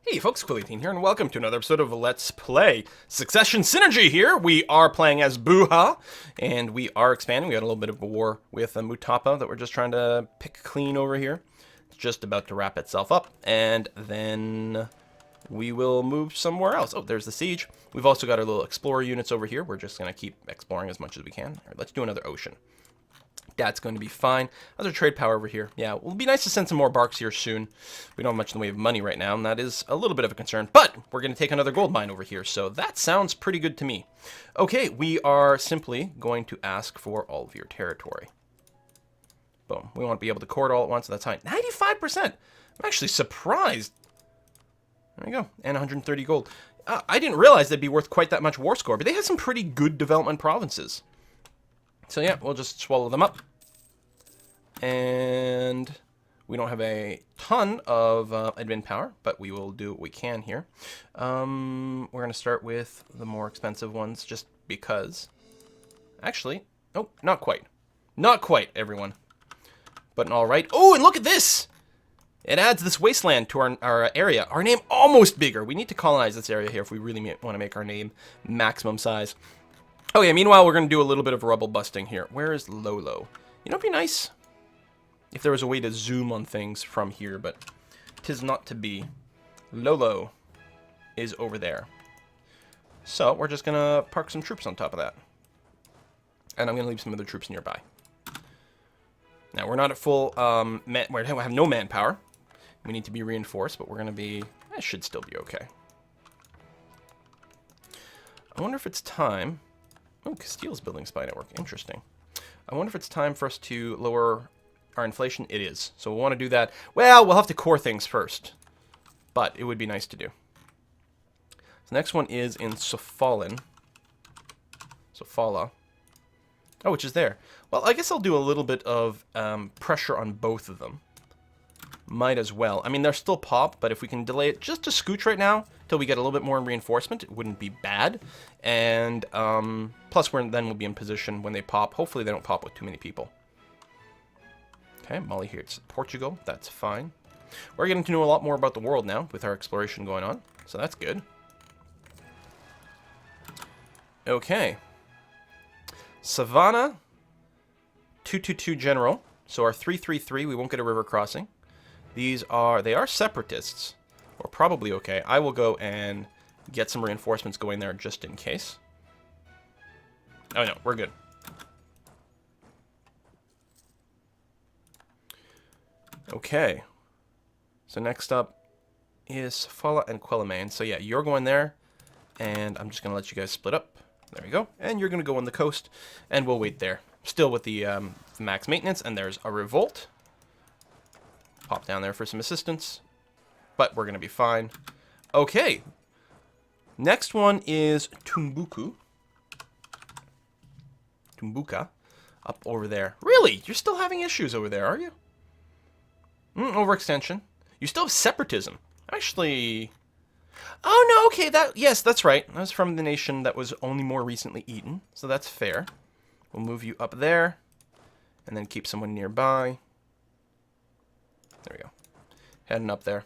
Hey folks, Consolidating here, and welcome to another episode of Let's Play Succession Synergy here. We are playing as Buha, and we are expanding. We got a little bit of a war with Mutapa that we're just trying to pick clean over here. It's just about to wrap itself up, and then we will move somewhere else. Oh, there's the siege. We've also got our little explorer units over here. We're just going to keep exploring as much as we can. All right, let's do another ocean. That's going to be fine. Other trade power over here. Yeah, it'll be nice to send some more barks here soon. We don't have much in the way of money right now, and that is a little bit of a concern. But we're going to take another gold mine over here, so that sounds pretty good to me. Okay, we are simply going to ask for all of your territory. Boom. We want to be able to court all at once. That's high. 95%! I'm actually surprised. There we go. And 130 gold. I didn't realize they'd be worth quite that much war score, but they have some pretty good development provinces. So yeah, we'll just swallow them up. And we don't have a ton of admin power, but we will do what we can here. We're going to start with the more expensive ones just because. Actually, oh, not quite. Not quite, everyone. But all right. Oh, and look at this! It adds this wasteland to our area. Our name almost bigger. We need to colonize this area here if we really want to make our name maximum size. Oh yeah, meanwhile, we're going to do a little bit of rubble busting here. Where is Lolo? You know, it'd be nice if there was a way to zoom on things from here, but 'tis not to be. Lolo is over there. So we're just going to park some troops on top of that. And I'm going to leave some other troops nearby. Now, we're not at full, we have no manpower. We need to be reinforced, but we're going to be, that should still be okay. I wonder if it's time. Oh, Castile's building spy network. Interesting. I wonder if it's time for us to lower our inflation. It is. So we'll want to do that. Well, we'll have to core things first. But it would be nice to do. So the next one is in Sofala. Oh, which is there. Well, I guess I'll do a little bit of pressure on both of them. Might as well. I mean, they're still pop, but if we can delay it just a scooch right now till we get a little bit more in reinforcement, it wouldn't be bad. And plus, then we'll be in position when they pop. Hopefully, they don't pop with too many people. Okay, Mali here. It's Portugal. That's fine. We're getting to know a lot more about the world now with our exploration going on, so that's good. Okay. Savannah, 222 General. So our 333, we won't get a river crossing. They are separatists. We're probably okay. I will go and get some reinforcements going there just in case. Oh no, we're good. Okay. So next up is Fala and Quelimane. So yeah, you're going there, and I'm just going to let you guys split up. There we go. And you're going to go on the coast, and we'll wait there. Still with the max maintenance, and there's a revolt. Pop down there for some assistance. But we're going to be fine. Okay. Next one is Tumbuka. Up over there. Really? You're still having issues over there, are you? Overextension. You still have separatism. Actually... Oh, no, okay, yes, that's right. That was from the nation that was only more recently eaten, so that's fair. We'll move you up there, and then keep someone nearby. There we go. Heading up there.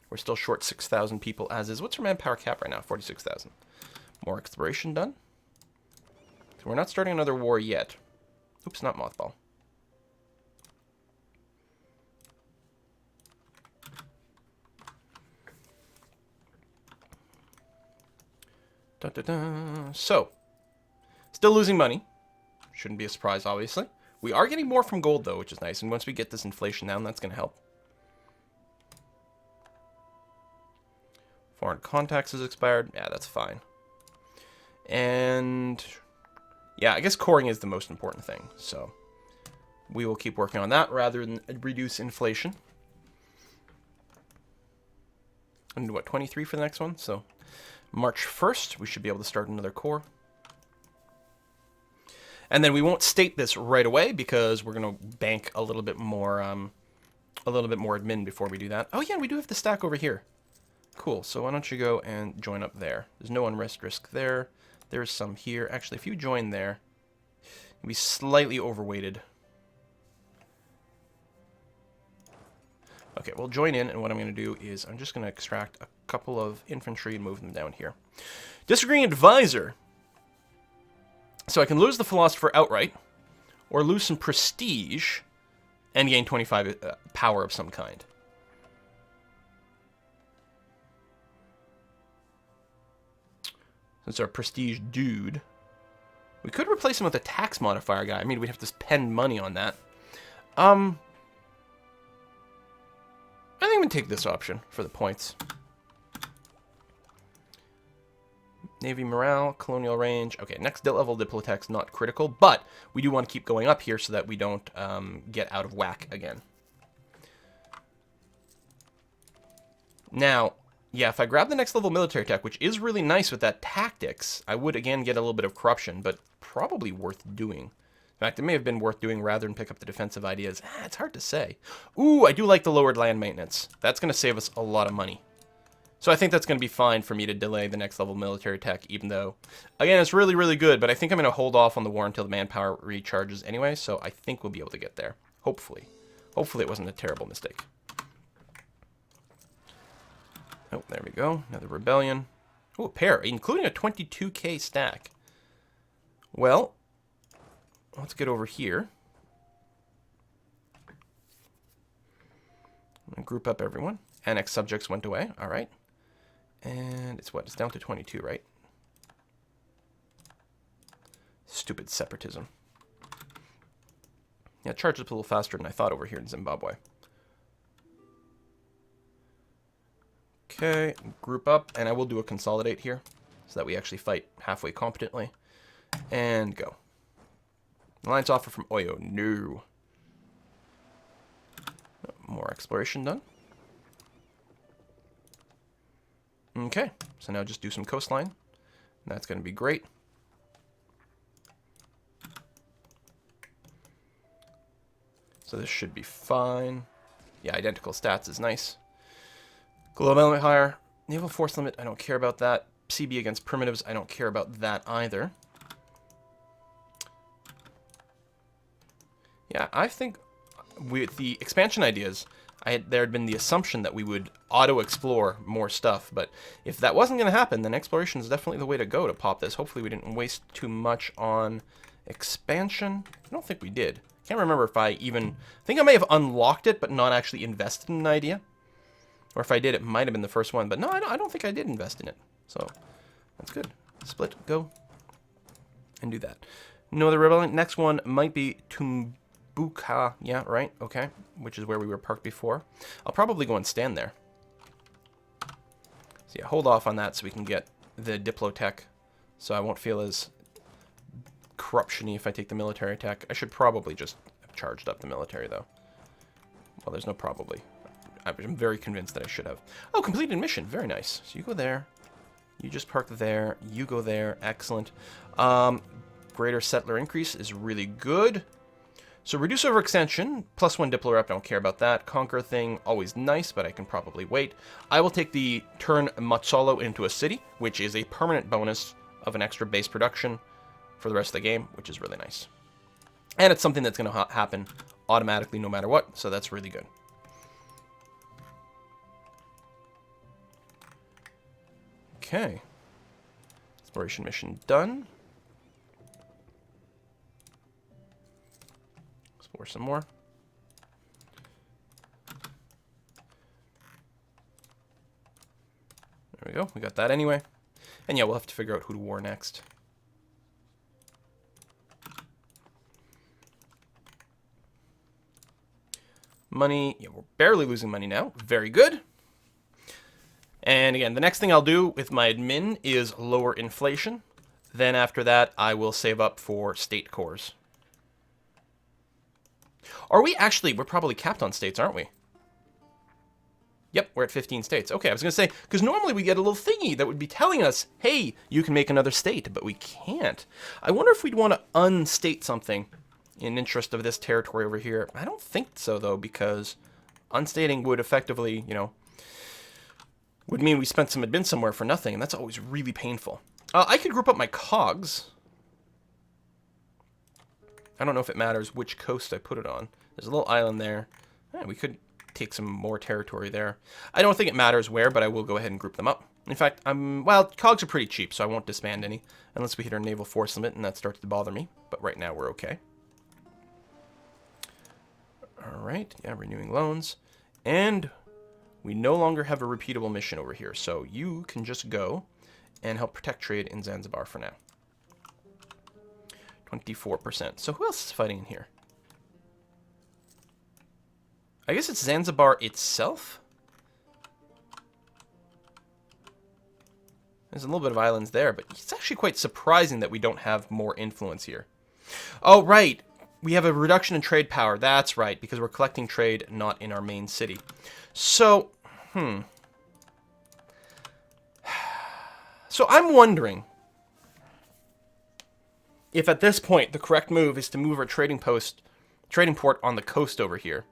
We're still short 6,000 people as is. What's our manpower cap right now? 46,000. More exploration done. So we're not starting another war yet. Oops, not mothball. So, still losing money. Shouldn't be a surprise, obviously. We are getting more from gold, though, which is nice. And once we get this inflation down, that's going to help. Foreign contacts has expired. Yeah, that's fine. And, yeah, I guess coring is the most important thing. So, we will keep working on that rather than reduce inflation. And what, 23 for the next one? So... March 1st, we should be able to start another core. And then we won't state this right away because we're going to bank a little bit more admin before we do that. Oh yeah, we do have the stack over here. Cool. So why don't you go and join up there? There's no unrest risk there. There's some here. Actually, if you join there, you'll be slightly overweighted. Okay, we'll join in, and what I'm going to do is I'm just going to extract a couple of infantry and move them down here. Disagreeing advisor. So I can lose the philosopher outright, or lose some prestige, and gain 25 power of some kind. Since our prestige dude. We could replace him with a tax modifier guy. I mean, we'd have to spend money on that. I think I'm going to take this option for the points. Navy morale, colonial range. Okay, next level Diplotech's not critical, but we do want to keep going up here so that we don't get out of whack again. Now, yeah, if I grab the next level military tech, which is really nice with that tactics, I would again get a little bit of corruption, but probably worth doing. In fact, it may have been worth doing rather than pick up the defensive ideas. It's hard to say. Ooh, I do like the lowered land maintenance. That's going to save us a lot of money. So I think that's going to be fine for me to delay the next level military tech, even though, again, it's really, really good, but I think I'm going to hold off on the war until the manpower recharges anyway, so I think we'll be able to get there. Hopefully. Hopefully it wasn't a terrible mistake. Oh, there we go. Another rebellion. Oh, a pair, including a 22k stack. Well, let's get over here. I'm going to group up everyone. Annex subjects went away. All right. And it's what? It's down to 22, right? Stupid separatism. Yeah, it charges up a little faster than I thought over here in Zimbabwe. Okay, group up, and I will do a consolidate here so that we actually fight halfway competently. And go. Alliance offer from Oyo. No. More exploration done. Okay, so now just do some coastline. That's going to be great. So this should be fine. Yeah, identical stats is nice. Global element higher. Naval force limit, I don't care about that. CB against primitives, I don't care about that either. Yeah, I think with the expansion ideas, there had been the assumption that we would auto-explore more stuff, but if that wasn't going to happen, then exploration is definitely the way to go to pop this. Hopefully we didn't waste too much on expansion. I don't think we did. Can't remember if I think I may have unlocked it, but not actually invested in an idea. Or if I did, it might have been the first one, but no, I don't think I did invest in it. So, that's good. Split, go, and do that. No other rebellion. Next one might be Tumbuka. Yeah, right, okay. Which is where we were parked before. I'll probably go and stand there. So yeah, hold off on that so we can get the Diplotech. So I won't feel as corruption-y if I take the military attack. I should probably just have charged up the military, though. Well, there's no probably. I'm very convinced that I should have. Oh, completed mission. Very nice. So you go there. You just park there. You go there. Excellent. Greater settler increase is really good. So reduce overextension. +1 Diplo rep. Don't care about that. Conquer thing. Always nice, but I can probably wait. I will take the turn Matsalo into a city, which is a permanent bonus of an extra base production for the rest of the game, which is really nice. And it's something that's going to happen automatically no matter what, so that's really good. Okay. Exploration mission done. Explore some more. There we go. We got that anyway. And yeah, we'll have to figure out who to war next. Money. Yeah, we're barely losing money now. Very good. And again, the next thing I'll do with my admin is lower inflation. Then after that, I will save up for state cores. Are we actually? We're probably capped on states, aren't we? Yep, we're at 15 states. Okay, I was going to say, because normally we get a little thingy that would be telling us, hey, you can make another state, but we can't. I wonder if we'd want to unstate something in interest of this territory over here. I don't think so, though, because unstating would effectively, you know, would mean we spent some admin somewhere for nothing, and that's always really painful. I could group up my cogs. I don't know if it matters which coast I put it on. There's a little island there. Yeah, we could take some more territory there. I don't think it matters where, but I will go ahead and group them up. In fact, well, cogs are pretty cheap, so I won't disband any, unless we hit our naval force limit, and that starts to bother me. But right now, we're okay. All right, yeah, renewing loans. And we no longer have a repeatable mission over here, so you can just go and help protect trade in Zanzibar for now. 24%. So who else is fighting in here? I guess it's Zanzibar itself? There's a little bit of islands there, but it's actually quite surprising that we don't have more influence here. Oh, right. We have a reduction in trade power. That's right, because we're collecting trade not in our main city. So, So I'm wondering if at this point the correct move is to move our trading port on the coast over here.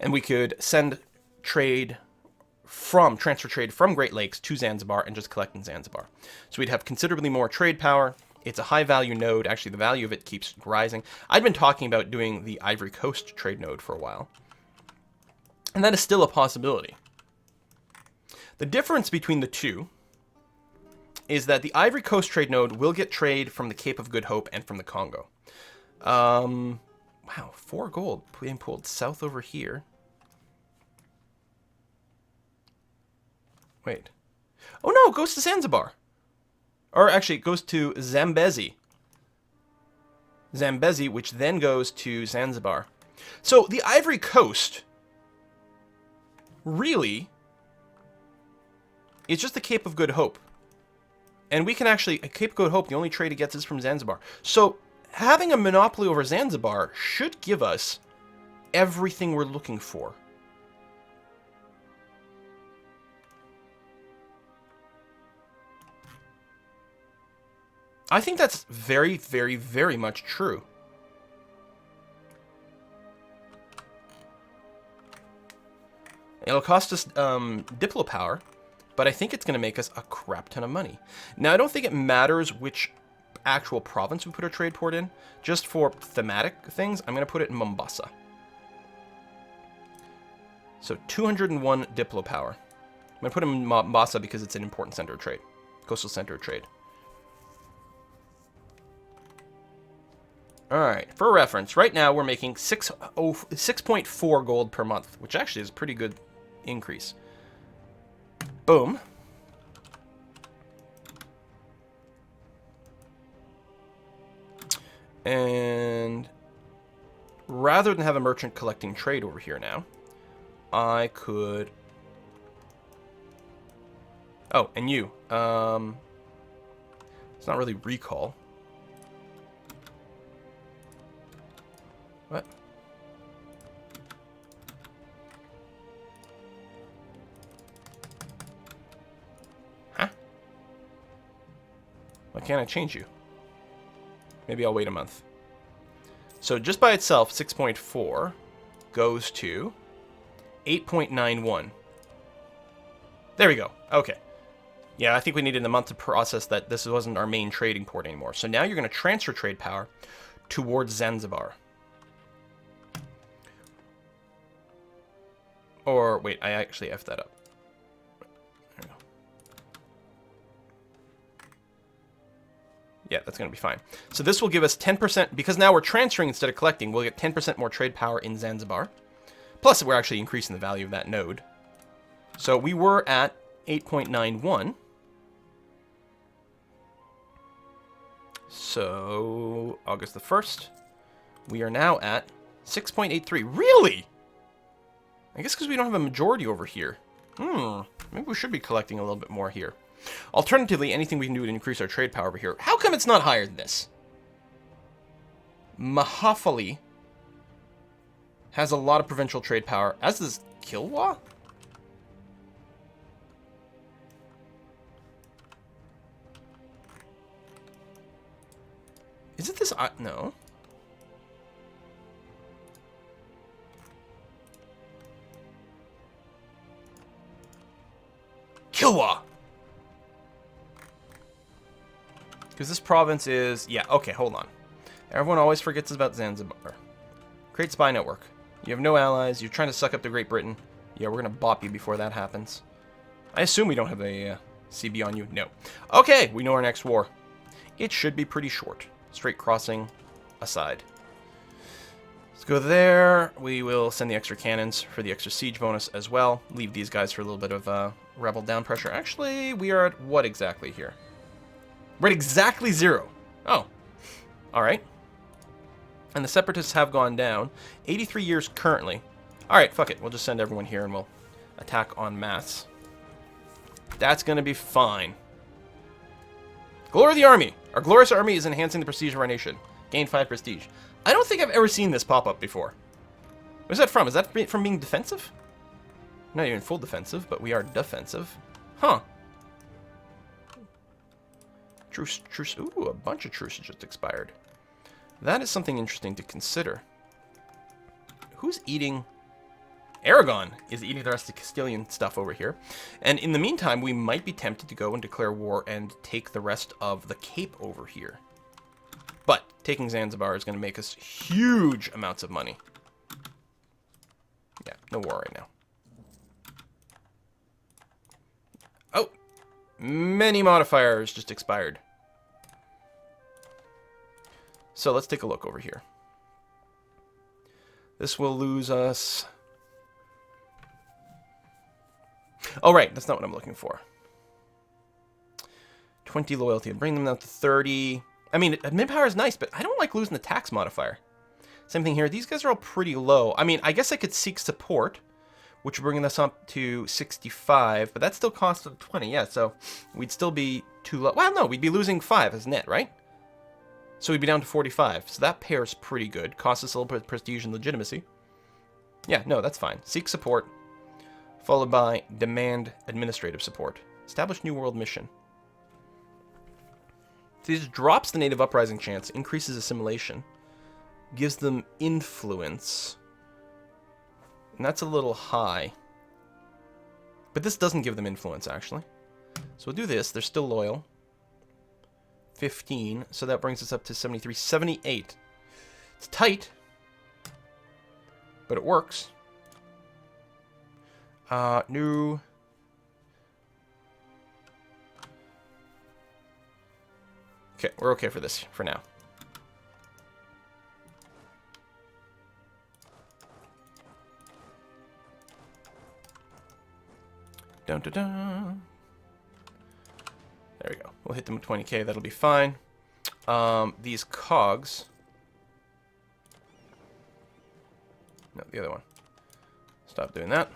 And we could send transfer trade from Great Lakes to Zanzibar and just collect in Zanzibar. So we'd have considerably more trade power. It's a high value node. Actually, the value of it keeps rising. I've been talking about doing the Ivory Coast trade node for a while. And that is still a possibility. The difference between the two is that the Ivory Coast trade node will get trade from the Cape of Good Hope and from the Congo. Wow, 4 gold being pulled south over here. Wait. Oh no, it goes to Zanzibar. Or actually, it goes to Zambezi. Zambezi, which then goes to Zanzibar. So the Ivory Coast really is just the Cape of Good Hope. And we can actually, Cape of Good Hope, the only trade it gets is from Zanzibar. So having a monopoly over Zanzibar should give us everything we're looking for. I think that's very, very, very much true. It'll cost us Diplo power, but I think it's going to make us a crap ton of money. Now, I don't think it matters which actual province we put our trade port in. Just for thematic things, I'm going to put it in Mombasa. So 201 Diplo power. I'm going to put it in Mombasa because it's an important center of trade. Coastal center of trade. Alright, for reference, right now we're making 6.4 gold per month, which actually is a pretty good increase. Boom. And rather than have a merchant collecting trade over here now, I could... Oh, and you. It's not really recall. What? Huh? Why can't I change you? Maybe I'll wait a month. So just by itself, 6.4 goes to 8.91. There we go. Okay. Yeah, I think we needed a month to process that this wasn't our main trading port anymore. So now you're going to transfer trade power towards Zanzibar. Or, wait, I actually effed that up. There we go. Yeah, that's going to be fine. So this will give us 10%, because now we're transferring instead of collecting, we'll get 10% more trade power in Zanzibar. Plus, we're actually increasing the value of that node. So we were at 8.91. So, August the 1st, we are now at 6.83. Really? I guess because we don't have a majority over here. Maybe we should be collecting a little bit more here. Alternatively, anything we can do to increase our trade power over here. How come it's not higher than this? Mahafali has a lot of provincial trade power, as does Kilwa? Is it this? No. Kilwa! Because this province is... Yeah, okay, hold on. Everyone always forgets about Zanzibar. Create spy network. You have no allies. You're trying to suck up to Great Britain. Yeah, we're going to bop you before that happens. I assume we don't have a CB on you. No. Okay, we know our next war. It should be pretty short. Straight crossing aside. Let's go there. We will send the extra cannons for the extra siege bonus as well. Leave these guys for a little bit of rebel down pressure. Actually, we are at what exactly here? We're at exactly 0. Oh. All right. And the separatists have gone down. 83 years currently. All right, fuck it. We'll just send everyone here and we'll attack en masse. That's going to be fine. Glory of the army. Our glorious army is enhancing the prestige of our nation. Gain 5 prestige. I don't think I've ever seen this pop up before. Where's that from? Is that from being defensive? Not even full defensive, but we are defensive. Huh. Truce. Ooh, a bunch of truces just expired. That is something interesting to consider. Who's eating? Aragon is eating the rest of the Castilian stuff over here. And in the meantime, we might be tempted to go and declare war and take the rest of the Cape over here. But taking Zanzibar is going to make us huge amounts of money. Yeah, no war right now. Oh, many modifiers just expired. So let's take a look over here. This will lose us... Oh, right. That's not what I'm looking for. 20 loyalty. Bring them down to 30. I mean, admin power is nice, but I don't like losing the tax modifier. Same thing here. These guys are all pretty low. I mean, I guess I could seek support, which would bring us up to 65, but that still costs them 20. Yeah, so we'd still be too low. Well, no, we'd be losing 5 as net, right? So we'd be down to 45. So that pairs pretty good. Costs us a little bit of prestige and legitimacy. Yeah, no, that's fine. Seek support, followed by demand administrative support. Establish New World mission. So this drops the native uprising chance, increases assimilation, gives them influence. And that's a little high. But this doesn't give them influence, actually. So we'll do this. They're still loyal. 15, so that brings us up to 73, 78. It's tight, but it works. New. Okay, we're okay for this for now. Dun dun dun. There we go. We'll hit them with 20k. That'll be fine. These cogs. No, the other one. Stop doing that.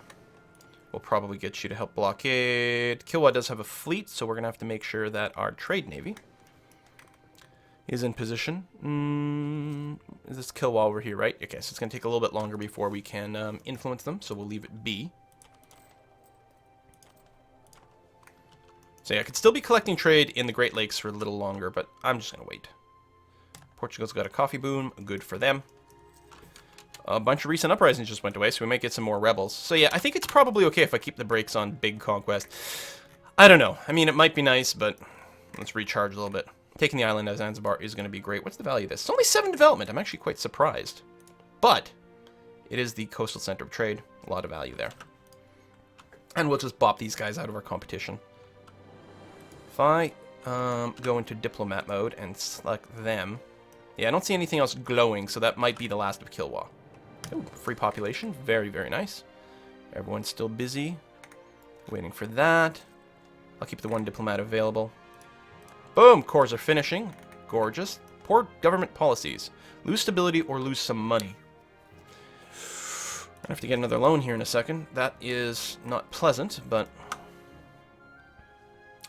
We'll probably get you to help blockade. Kilwa does have a fleet, so we're going to have to make sure that our trade navy is in position. Is this Kilwa over here, right? Okay, so it's going to take a little bit longer before we can influence them, so we'll leave it be. So yeah, I could still be collecting trade in the Great Lakes for a little longer, but I'm just going to wait. Portugal's got a coffee boom. Good for them. A bunch of recent uprisings just went away, so we might get some more rebels. So yeah, I think it's probably okay if I keep the brakes on big conquest. I don't know. I mean, it might be nice, but let's recharge a little bit. Taking the island of Zanzibar is going to be great. What's the value of this? It's only 7 development. I'm actually quite surprised. But it is the coastal center of trade. A lot of value there. And we'll just bop these guys out of our competition. If I go into diplomat mode and select them. Yeah, I don't see anything else glowing, so that might be the last of Kilwa. Ooh, free population. Very, very nice. Everyone's still busy. Waiting for that. I'll keep the one diplomat available. Boom! Cores are finishing. Gorgeous. Poor government policies. Lose stability or lose some money. I have to get another loan here in a second. That is not pleasant, but...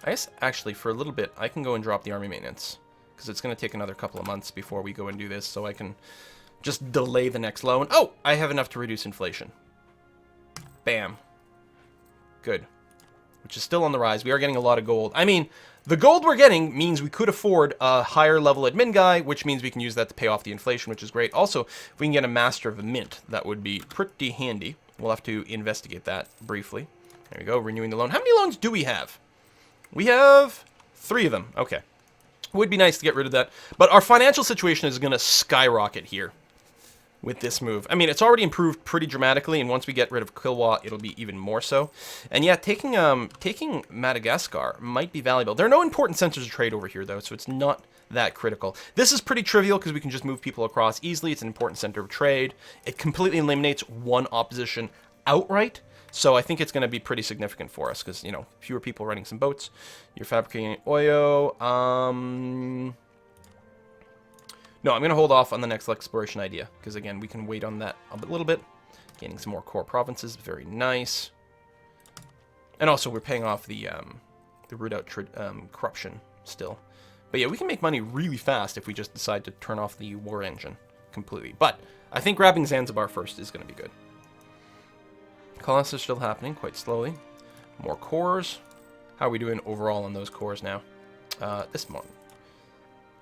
I guess, actually, for a little bit, I can go and drop the army maintenance. Because it's going to take another couple of months before we go and do this, so I can just delay the next loan. Oh! I have enough to reduce inflation. Bam. Good. Which is still on the rise. We are getting a lot of gold. I mean, the gold we're getting means we could afford a higher level admin guy, which means we can use that to pay off the inflation, which is great. Also, if we can get a master of a mint, that would be pretty handy. We'll have to investigate that briefly. There we go, renewing the loan. How many loans do we have? We have 3 of them. Okay. Would be nice to get rid of that. But our financial situation is going to skyrocket here. with this move. I mean, it's already improved pretty dramatically, and once we get rid of Kilwa, it'll be even more so. And yeah, taking Madagascar might be valuable. There are no important centers of trade over here, though, so it's not that critical. This is pretty trivial because we can just move people across easily. It's an important center of trade. It completely eliminates one opposition outright, so I think it's going to be pretty significant for us because, you know, fewer people running some boats. You're fabricating oil. No, I'm going to hold off on the next exploration idea, because, again, we can wait on that a little bit. Gaining some more core provinces, very nice. And also, we're paying off the root out corruption still. But yeah, we can make money really fast if we just decide to turn off the war engine completely. But I think grabbing Zanzibar first is going to be good. Colonists are still happening, quite slowly. More cores. How are we doing overall on those cores now? This one.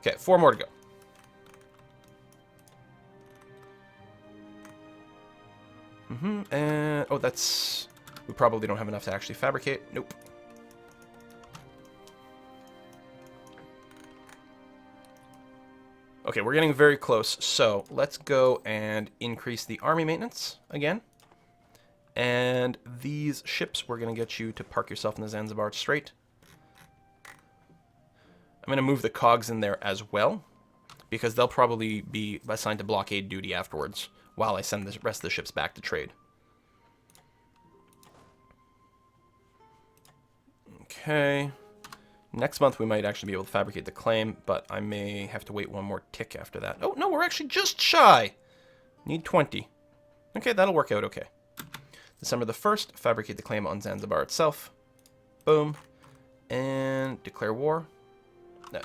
Okay, 4 more to go. And oh, that's... We probably don't have enough to actually fabricate. Nope. Okay, we're getting very close. So let's go and increase the army maintenance again. And these ships, we're going to get you to park yourself in the Zanzibar Strait. I'm going to move the cogs in there as well, because they'll probably be assigned to blockade duty afterwards, while I send the rest of the ships back to trade. Okay. Next month we might actually be able to fabricate the claim, but I may have to wait one more tick after that. Oh, no, we're actually just shy. Need 20. Okay, that'll work out okay. December the 1st, fabricate the claim on Zanzibar itself. Boom. And declare war. No.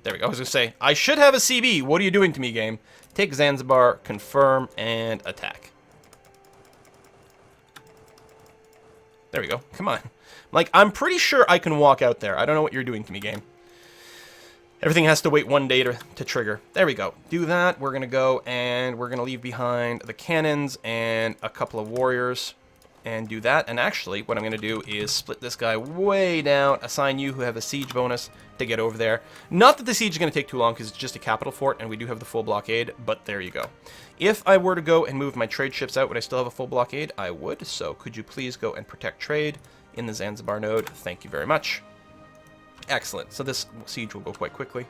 There we go. I was going to say, I should have a CB. What are you doing to me, game? Take Zanzibar, confirm, and attack. There we go. Come on. Like, I'm pretty sure I can walk out there. I don't know what you're doing to me, game. Everything has to wait 1 day to trigger. There we go. Do that. We're going to go, and we're going to leave behind the cannons and a couple of warriors and do that. And actually, what I'm going to do is split this guy way down, assign you who have a siege bonus to get over there. Not that the siege is going to take too long because it's just a capital fort and we do have the full blockade, but there you go. If I were to go and move my trade ships out, would I still have a full blockade? I would. So could you please go and protect trade in the Zanzibar node? Thank you very much. Excellent. So this siege will go quite quickly.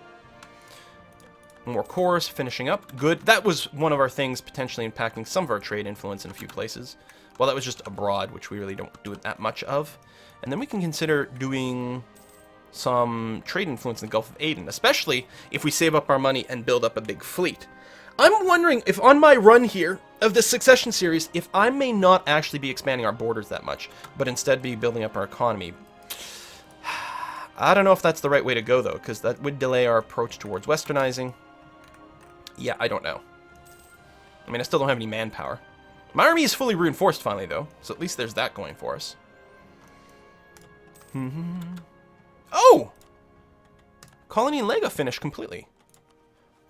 More cores finishing up. Good. That was one of our things potentially impacting some of our trade influence in a few places. Well, that was just abroad, which we really don't do that much of. And then we can consider doing some trade influence in the Gulf of Aden, especially if we save up our money and build up a big fleet. I'm wondering if on my run here of the Succession series, if I may not actually be expanding our borders that much, but instead be building up our economy. I don't know if that's the right way to go, though, because that would delay our approach towards westernizing. Yeah, I don't know. I mean, I still don't have any manpower. My army is fully reinforced finally, though, so at least there's that going for us. Oh! Colony and Lega finished completely.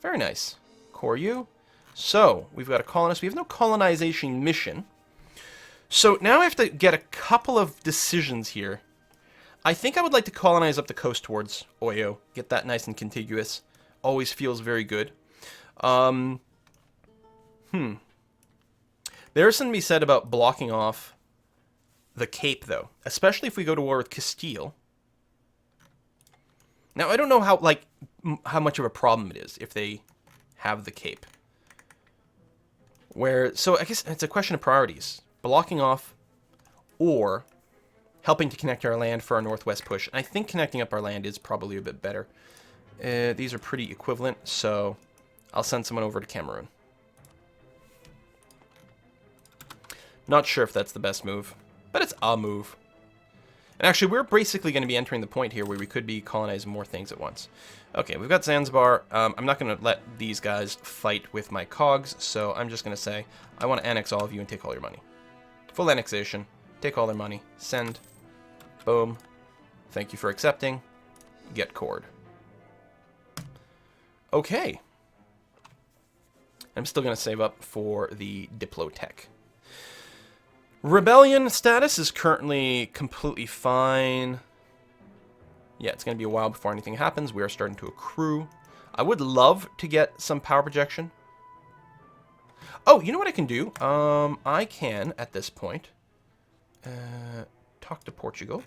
Very nice. Core you. So, we've got a colonist. We have no colonization mission. So, now I have to get a couple of decisions here. I think I would like to colonize up the coast towards Oyo. Get that nice and contiguous. Always feels very good. There's something to be said about blocking off the Cape, though. Especially if we go to war with Castile. Now, I don't know how much of a problem it is if they have the Cape. So I guess it's a question of priorities. Blocking off or helping to connect our land for our northwest push. And I think connecting up our land is probably a bit better. These are pretty equivalent, so I'll send someone over to Cameroon. Not sure if that's the best move, but it's a move. And actually, we're basically going to be entering the point here where we could be colonizing more things at once. Okay, we've got Zanzibar. I'm not going to let these guys fight with my cogs, so I'm just going to say, I want to annex all of you and take all your money. Full annexation. Take all their money. Send. Boom. Thank you for accepting. Get cored. Okay. I'm still going to save up for the Diplotech. Rebellion status is currently completely fine. Yeah, it's going to be a while before anything happens. We are starting to accrue. I would love to get some power projection. Oh, you know what I can do? I can, at this point, talk to Portugal.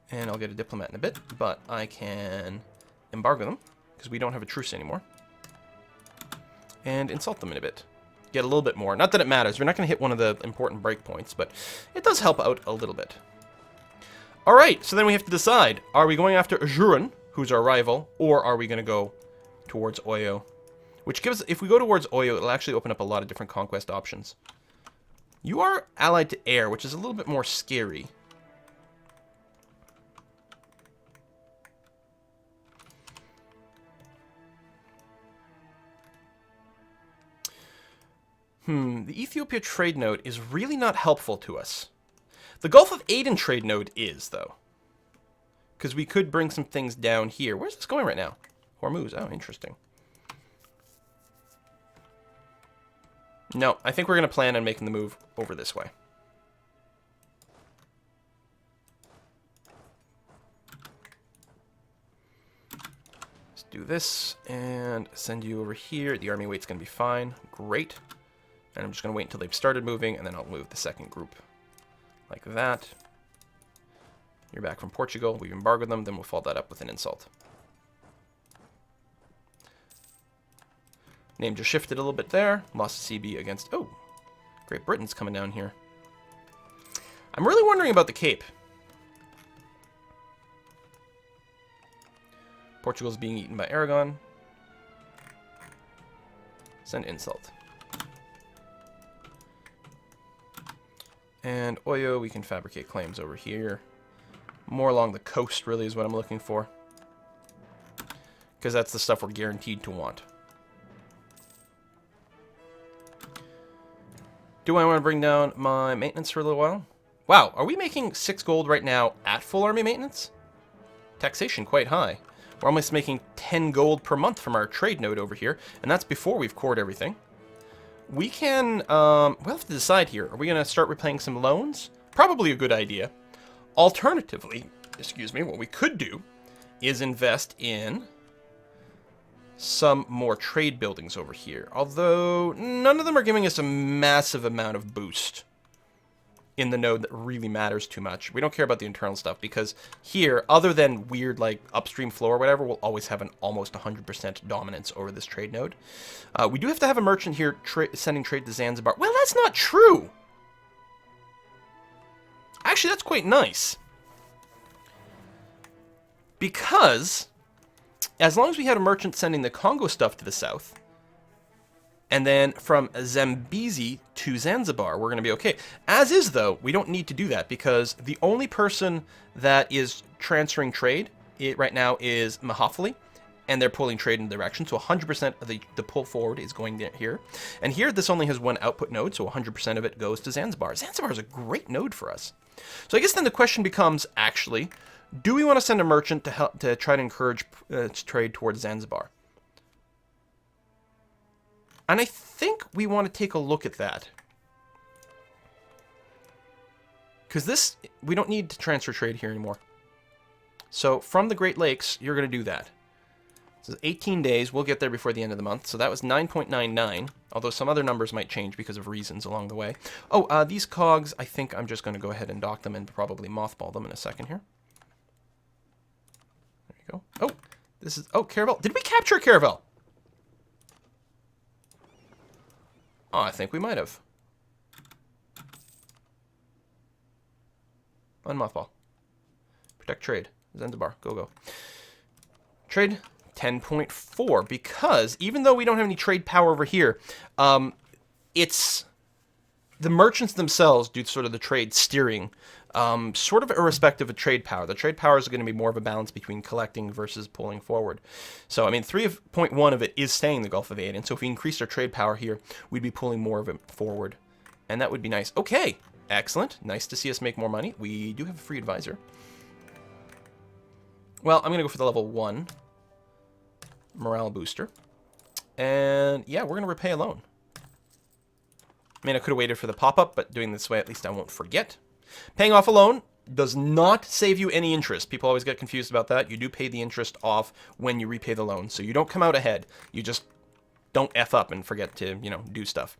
And I'll get a diplomat in a bit, but I can embargo them, because we don't have a truce anymore. And insult them in a bit. Get a little bit more. Not that it matters. We're not going to hit one of the important breakpoints, but it does help out a little bit. All right, so then we have to decide. Are we going after Ajuran, who's our rival, or are we going to go towards Oyo? Which gives, if we go towards Oyo, it'll actually open up a lot of different conquest options. You are allied to air, which is a little bit more scary. The Ethiopia trade node is really not helpful to us. The Gulf of Aden trade node is, though. Because we could bring some things down here. Where's this going right now? Hormuz. Oh, interesting. No, I think we're going to plan on making the move over this way. Let's do this and send you over here. The army weight's going to be fine. Great. And I'm just going to wait until they've started moving, and then I'll move the second group. Like that. You're back from Portugal. We've embargoed them. Then we'll follow that up with an insult. Name just shifted a little bit there. Lost CB against... Oh, Great Britain's coming down here. I'm really wondering about the Cape. Portugal's being eaten by Aragon. Send insult. And Oyo, we can fabricate claims over here. More along the coast, really, is what I'm looking for. Because that's the stuff we're guaranteed to want. Do I want to bring down my maintenance for a little while? Wow, are we making 6 gold right now at full army maintenance? Taxation quite high. We're almost making 10 gold per month from our trade node over here, and that's before we've cored everything. We can, we'll have to decide here. Are we going to start repaying some loans? Probably a good idea. Alternatively, excuse me, what we could do is invest in some more trade buildings over here. Although, none of them are giving us a massive amount of boost in the node that really matters too much. We don't care about the internal stuff because here, other than weird like upstream flow or whatever, we'll always have an almost 100% dominance over this trade node. We do have to have a merchant here sending trade to Zanzibar. Well, that's not true. Actually, that's quite nice. Because as long as we had a merchant sending the Congo stuff to the south, and then from Zambezi to Zanzibar, we're going to be okay. As is, though, we don't need to do that because the only person that is transferring trade right now is Mahafali, and they're pulling trade in the direction. So 100% of the pull forward is going here. And here, this only has one output node, so 100% of it goes to Zanzibar. Zanzibar is a great node for us. So I guess then the question becomes, actually, do we want to send a merchant to help to try to encourage trade towards Zanzibar? And I think we want to take a look at that. Because this, we don't need to transfer trade here anymore. So from the Great Lakes, you're going to do that. This is 18 days. We'll get there before the end of the month. So that was 9.99. Although some other numbers might change because of reasons along the way. Oh, these cogs, I think I'm just going to go ahead and dock them and probably mothball them in a second here. There you go. Oh, this is... Oh, Caravel. Did we capture Caravel? Oh, I think we might have. Unmothball. Protect trade. Zanzibar. Go, go. Trade 10.4. Because even though we don't have any trade power over here, it's... The merchants themselves do sort of the trade steering, sort of irrespective of trade power. The trade power is going to be more of a balance between collecting versus pulling forward. So, I mean, 3.1 of it is staying in the Gulf of Aden. So if we increased our trade power here, we'd be pulling more of it forward. And that would be nice. Okay, excellent. Nice to see us make more money. We do have a free advisor. Well, I'm going to go for the level 1 morale booster. And yeah, we're going to repay a loan. I mean, I could have waited for the pop-up, but doing this way, at least I won't forget. Paying off a loan does not save you any interest. People always get confused about that. You do pay the interest off when you repay the loan, so you don't come out ahead. You just don't F up and forget to, you know, do stuff.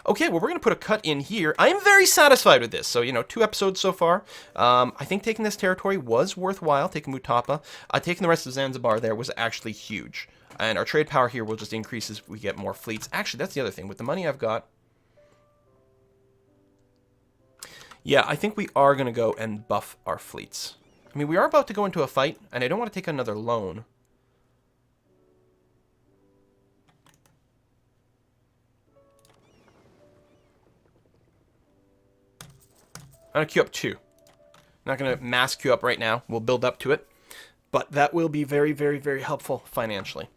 Okay, well, we're going to put a cut in here. I am very satisfied with this. So, you know, 2 episodes so far. I think taking this territory was worthwhile, taking Mutapa. Taking the rest of Zanzibar there was actually huge. And our trade power here will just increase as we get more fleets. Actually, that's the other thing. With the money I've got, yeah, I think we are going to go and buff our fleets. I mean, we are about to go into a fight, and I don't want to take another loan. I'm going to queue up 2. Not going to mass queue up right now. We'll build up to it. But that will be very, very, very helpful financially.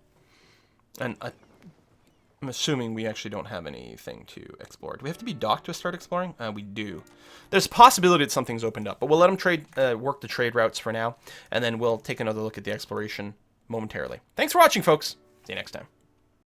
And I'm assuming we actually don't have anything to explore. Do we have to be docked to start exploring? We do. There's a possibility that something's opened up. But we'll let them trade, work the trade routes for now. And then we'll take another look at the exploration momentarily. Thanks for watching, folks. See you next time.